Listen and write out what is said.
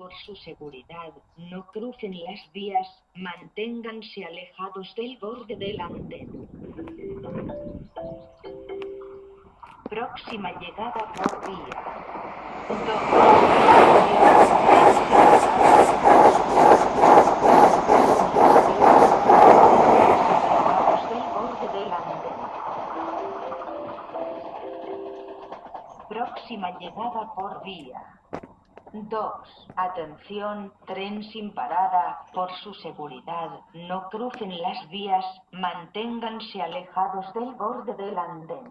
por su seguridad, no crucen las vías, manténganse alejados del borde del andén. Próxima llegada por vía. 2. Del borde del andén. Próxima llegada por vía. 2. Atención, tren sin parada. Por su seguridad, no crucen las vías, manténganse alejados del borde del andén.